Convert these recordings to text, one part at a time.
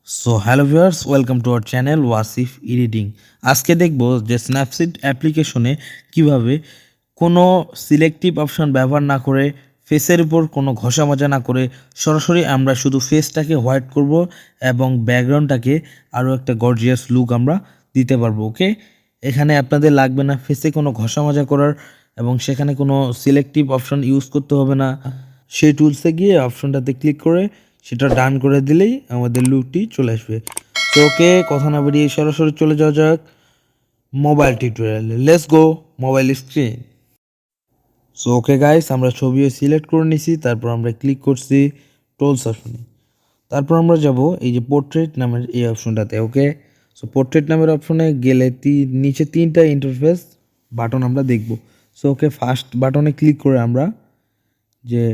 So hello viewers, welcome to our channel Wasif editing. আজকে দেখব যে স্ন্যাপসিড অ্যাপ্লিকেশনে কিভাবে কোনো সিলেক্টিভ অপশন ব্যবহার না করে, ফেসের উপর কোনো ঘষা মাজা না করে সরাসরি আমরা শুধু ফেসটাকে হোয়াইট করব এবং ব্যাকগ্রাউন্ডটাকে আরও একটা গর্জিয়াস লুক আমরা দিতে পারবো। ওকে, এখানে আপনাদের লাগবে না ফেসে কোনো ঘষা মাজা করার এবং সেখানে কোনো সিলেক্টিভ অপশন ইউজ করতে হবে না। সেই টুলসে গিয়ে অপশনটাতে ক্লিক করে সেটা ডান করে দিলেই আমাদের লুকটি চলে আসবে। তো ওকে, কথা না বেরিয়ে সরাসরি চলে যাওয়া যাক মোবাইল টিউটোরিয়ালে। Let's go mobile screen. So okay guys, আমরা ছবিও সিলেক্ট করে নিছি, তারপর আমরা ক্লিক করছি টুলস অপশনে। তারপর আমরা যাব এই যে পোর্ট্রেট নামের এই অপশনটাতে। ওকে, সো পোর্ট্রেট নামের অপশনে গেলে নিচে তিনটা ইন্টারফেস বাটন আমরা দেখব। সো ওকে, ফার্স্ট বাটনে ক্লিক করে আমরা যে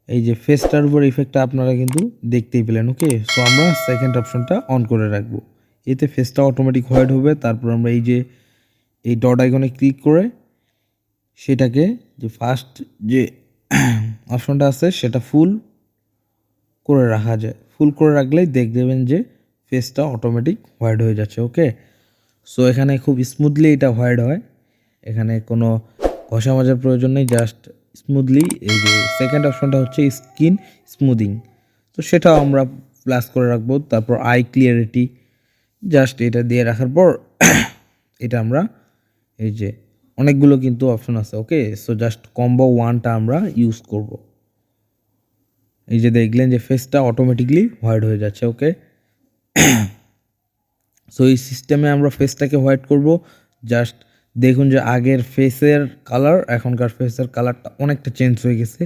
এই যে ফেসটার উপর ইফেক্টটা আপনারা কিন্তু দেখতেই পেলেন। ওকে, সো আমরা সেকেন্ড অপশনটা অন করে রাখবো, এতে ফেসটা অটোমেটিক হোয়াইট হবে। তারপর আমরা এই যে এই ডট আইকনে ক্লিক করে সেটাকে যে ফার্স্ট যে অপশনটা আছে সেটা ফুল করে রাখা যায়। ফুল করে রাখলেই দেখবেন যে ফেসটা অটোমেটিক হোয়াইট হয়ে যাচ্ছে। ওকে, সো এখানে খুব স্মুথলি এটা হোয়াইট হয়, এখানে কোনো ঘষা মাজার প্রয়োজন নেই, জাস্ট স্মুথলি। এই যে সেকেন্ড অপশনটা হচ্ছে স্কিন স্মুদিং, তো সেটাও আমরা প্লাস করে রাখবো। তারপর আই ক্লিয়ারিটি, জাস্ট এটা দিয়ে রাখার পর এটা আমরা এই যে অনেকগুলো কিন্তু অপশন আছে। ওকে, সো জাস্ট কম্বো ওয়ানটা আমরা ইউজ করব। এই যে দেখলেন যে ফেসটা অটোমেটিকলি হোয়াইট হয়ে যাচ্ছে। ওকে, সো এই সিস্টেমে আমরা ফেসটাকে হোয়াইট করব। জাস্ট দেখুন যে আগের ফেসের কালার এখনকার ফেসের কালারটা অনেকটা চেঞ্জ হয়ে গেছে।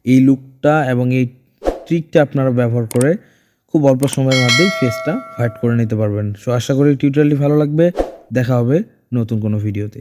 এই লুকটা এবং এই ট্রিকটা আপনারা ব্যবহার করে খুব অল্প সময়ের মধ্যেই ফেসটা হোয়াইট করে নিতে পারবেন। সো আশা করি টিউটোরিয়ালটি ভালো লাগবে। দেখা হবে নতুন কোনো ভিডিওতে।